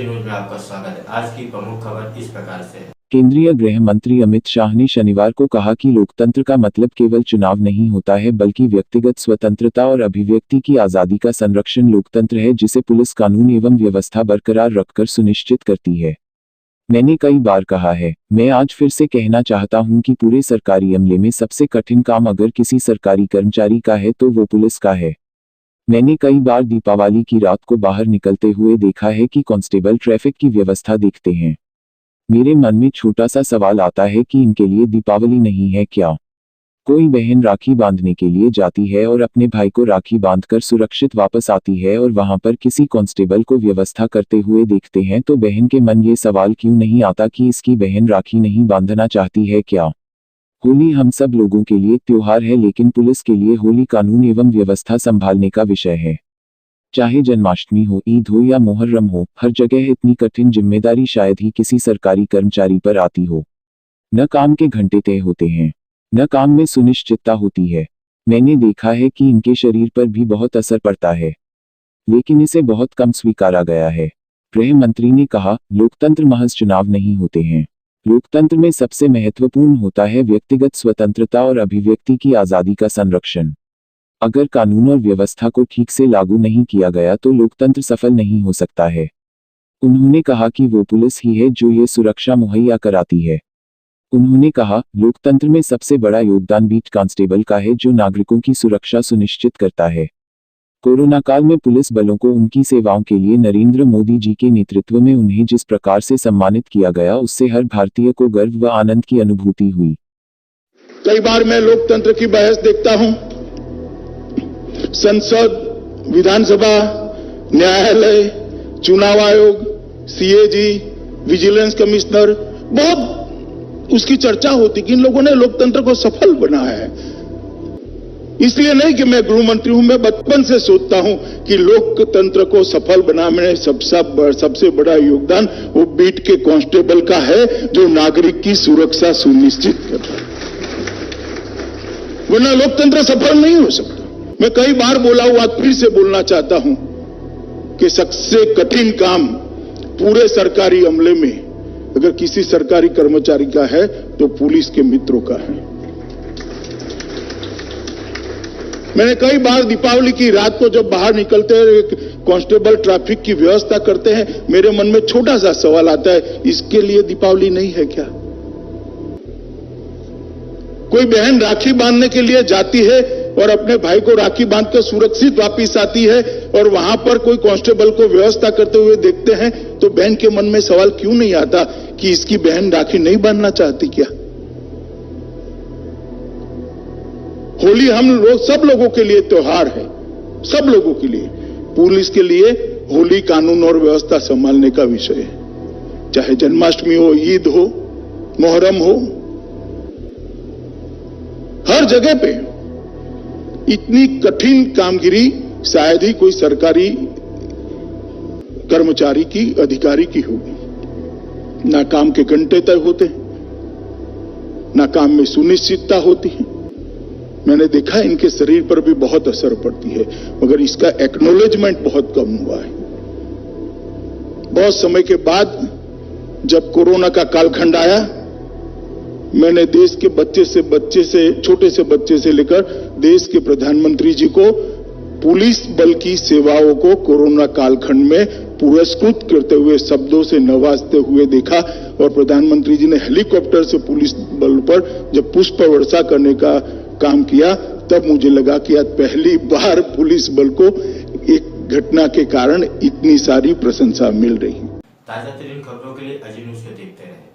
Ajay news में आपका स्वागत है। आज की प्रमुख खबर इस प्रकार से है। केंद्रीय गृह मंत्री अमित शाह ने शनिवार को कहा कि लोकतंत्र का मतलब केवल चुनाव नहीं होता है बल्कि व्यक्तिगत स्वतंत्रता और अभिव्यक्ति की आजादी का संरक्षण लोकतंत्र है जिसे पुलिस कानून एवं व्यवस्था बरकरार रखकर सुनिश्चित करती है। मैंने कई बार कहा है, मैं आज फिर से कहना चाहता हूं कि पूरे सरकारी अमले में सबसे कठिन काम अगर किसी सरकारी कर्मचारी का है तो वो पुलिस का है। मैंने कई बार दीपावली की रात को बाहर निकलते हुए देखा है कि कांस्टेबल ट्रैफिक की व्यवस्था देखते हैं। मेरे मन में छोटा सा सवाल आता है कि इनके लिए दीपावली नहीं है क्या? कोई बहन राखी बांधने के लिए जाती है और अपने भाई को राखी बांधकर सुरक्षित वापस आती है और वहां पर किसी कांस्टेबल को व्यवस्था करते हुए देखते हैं तो बहन के मन ये सवाल क्यों नहीं आता कि इसकी बहन राखी नहीं बांधना चाहती है क्या? होली हम सब लोगों के लिए त्योहार है, लेकिन पुलिस के लिए होली कानून एवं व्यवस्था संभालने का विषय है। चाहे जन्माष्टमी हो, ईद हो या मुहर्रम हो, हर जगह इतनी कठिन जिम्मेदारी शायद ही किसी सरकारी कर्मचारी पर आती हो। न काम के घंटे तय होते हैं, न काम में सुनिश्चितता होती है। मैंने देखा है कि इनके शरीर पर भी बहुत असर पड़ता है, लेकिन इसे बहुत कम स्वीकारा गया है। गृह मंत्री ने कहा, लोकतंत्र महज चुनाव नहीं होते हैं। लोकतंत्र में सबसे महत्वपूर्ण होता है व्यक्तिगत स्वतंत्रता और अभिव्यक्ति की आजादी का संरक्षण। अगर कानून और व्यवस्था को ठीक से लागू नहीं किया गया तो लोकतंत्र सफल नहीं हो सकता है। उन्होंने कहा कि वो पुलिस ही है जो ये सुरक्षा मुहैया कराती है। उन्होंने कहा, लोकतंत्र में सबसे बड़ा योगदान बीट कांस्टेबल का है जो नागरिकों की सुरक्षा सुनिश्चित करता है। कोरोना काल में पुलिस बलों को उनकी सेवाओं के लिए नरेंद्र मोदी जी के नेतृत्व में उन्हें जिस प्रकार से सम्मानित किया गया उससे हर भारतीय को गर्व व आनंद की अनुभूति हुई। कई बार मैं लोकतंत्र की बहस देखता हूं, संसद, विधानसभा, न्यायालय, चुनाव आयोग, सीएजी, विजिलेंस कमिश्नर, बहुत उसकी चर्चा होती कि इन लोगों ने लोकतंत्र को सफल बनाया है। इसलिए नहीं कि मैं गृह मंत्री हूं, मैं बचपन से सोचता हूं कि लोकतंत्र को सफल बनाने में सबसे बड़ा योगदान वो बीट के कांस्टेबल का है जो नागरिक की सुरक्षा सुनिश्चित करता है, वरना लोकतंत्र सफल नहीं हो सकता। मैं कई बार बोला हूं, आज फिर से बोलना चाहता हूं कि सबसे कठिन काम पूरे सरकारी अमले में अगर किसी सरकारी कर्मचारी का है तो पुलिस के मित्रों का है। मैंने कई बार दीपावली की रात को जब बाहर निकलते हैं कांस्टेबल ट्रैफिक की व्यवस्था करते हैं, मेरे मन में छोटा सा सवाल आता है, इसके लिए दीपावली नहीं है क्या? कोई बहन राखी बांधने के लिए जाती है और अपने भाई को राखी बांधकर सुरक्षित वापस आती है और वहां पर कोई कांस्टेबल को व्यवस्था करते हुए देखते हैं तो बहन के मन में सवाल क्यों नहीं आता कि इसकी बहन राखी नहीं बांधना चाहती क्या? होली हम लोग सब लोगों के लिए त्योहार है, सब लोगों के लिए। पुलिस के लिए होली कानून और व्यवस्था संभालने का विषय है। चाहे जन्माष्टमी हो, ईद हो, मुहर्रम हो, हर जगह पे इतनी कठिन कामगिरी शायद ही कोई सरकारी कर्मचारी की, अधिकारी की होगी। ना काम के घंटे तय होते, ना काम में सुनिश्चितता होती है। मैंने देखा इनके शरीर पर भी बहुत असर पड़ती है, मगर इसका एक्नॉलेजमेंट बहुत कम हुआ है। बहुत समय के बाद जब कोरोना का कालखंड आया, मैंने देश के छोटे से बच्चे से लेकर देश के प्रधानमंत्री जी को पुलिस बल की सेवाओं को कोरोना कालखंड में पुरस्कृत करते हुए, शब्दों से नवाजते हुए देखा। और प्रधानमंत्री जी ने हेलीकॉप्टर से पुलिस बल पर जब पुष्प वर्षा करने का काम किया, तब मुझे लगा कि आज पहली बार पुलिस बल को एक घटना के कारण इतनी सारी प्रशंसा मिल रही है। ताजा तरीन खबरों के लिए अजय न्यूज को देखते रहें।